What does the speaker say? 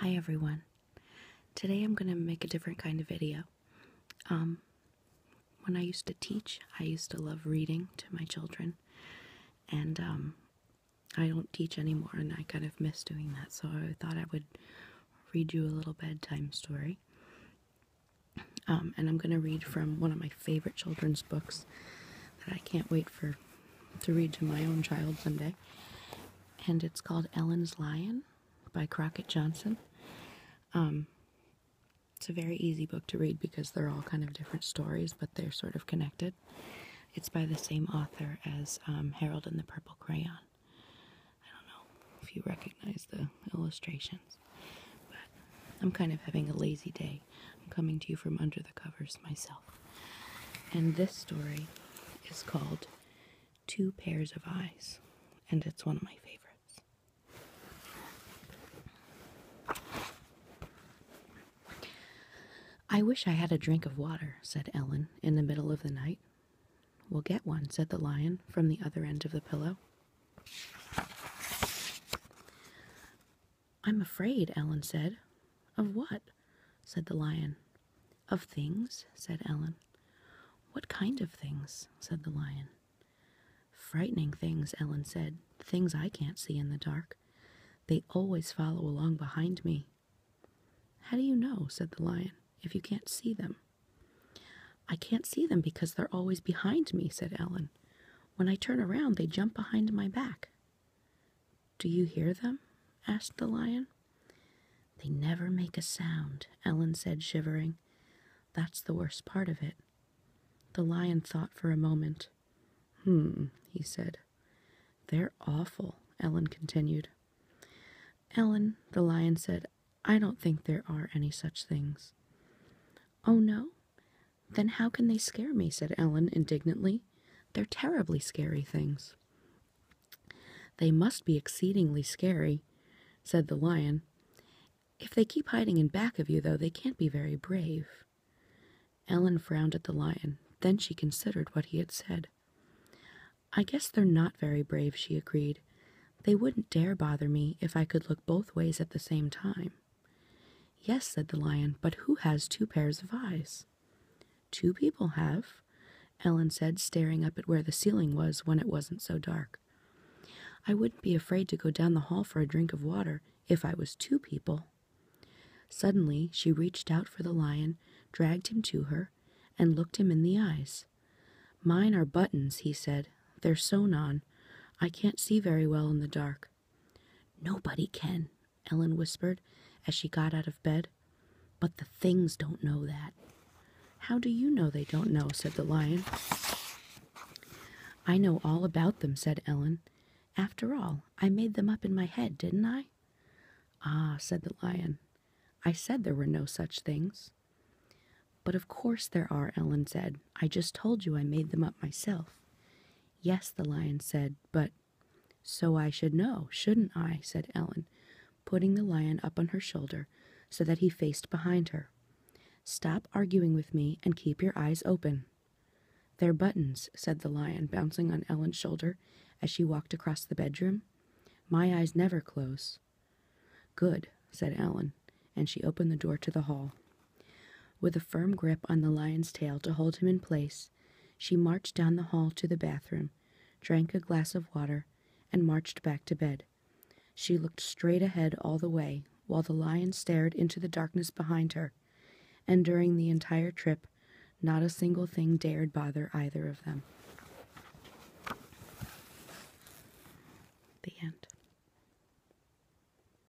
Hi everyone. Today I'm going to make a different kind of video. When I used to teach, I used to love reading to my children, and I don't teach anymore, and I kind of miss doing that, so I thought I would read you a little bedtime story. And I'm going to read from one of my favorite children's books that I can't wait to read to my own child someday, and it's called Ellen's Lion by Crockett Johnson. It's a very easy book to read because they're all kind of different stories, but they're sort of connected. It's by the same author as Harold and the Purple Crayon. I don't know if you recognize the illustrations, but I'm kind of having a lazy day. I'm coming to you from under the covers myself. And this story is called Two Pairs of Eyes, and it's one of my favorites. "I wish I had a drink of water," said Ellen in the middle of the night. "We'll get one," said the lion from the other end of the pillow. "I'm afraid," Ellen said. "Of what?" said the lion. "Of things," said Ellen. "What kind of things?" said the lion. "Frightening things," Ellen said. "Things I can't see in the dark. They always follow along behind me." "How do you know," said the lion, "if you can't see them?" "I can't see them because they're always behind me," said Ellen. "When I turn around, they jump behind my back." "Do you hear them?" asked the lion. "They never make a sound," Ellen said, shivering. "That's the worst part of it." The lion thought for a moment. He said. "They're awful," Ellen continued. "Ellen," the lion said, "I don't think there are any such things." "Oh, no? Then how can they scare me?" said Ellen indignantly. "They're terribly scary things." "They must be exceedingly scary," said the lion. "If they keep hiding in back of you, though, they can't be very brave." Ellen frowned at the lion. Then she considered what he had said. "I guess they're not very brave," she agreed. "They wouldn't dare bother me if I could look both ways at the same time." "Yes," said the lion, "but who has two pairs of eyes?" "Two people have," Ellen said, staring up at where the ceiling was when it wasn't so dark. "I wouldn't be afraid to go down the hall for a drink of water if I was two people." Suddenly she reached out for the lion, dragged him to her, and looked him in the eyes. "Mine are buttons," he said. "They're sewn on. I can't see very well in the dark." "Nobody can," Ellen whispered as she got out of bed. "But the things don't know that." "How do you know they don't know?" said the lion. "I know all about them," said Ellen. "After all, I made them up in my head, didn't I?" "Ah," said the lion. "I said there were no such things." "But of course there are," Ellen said. "I just told you I made them up myself." "Yes," the lion said, "but—" "So I should know, shouldn't I?" said Ellen, putting the lion up on her shoulder so that he faced behind her. "Stop arguing with me and keep your eyes open." "They're buttons," said the lion, bouncing on Ellen's shoulder as she walked across the bedroom. "My eyes never close." "Good," said Ellen, and she opened the door to the hall. With a firm grip on the lion's tail to hold him in place, she marched down the hall to the bathroom, drank a glass of water, and marched back to bed. She looked straight ahead all the way, while the lion stared into the darkness behind her, and during the entire trip, not a single thing dared bother either of them.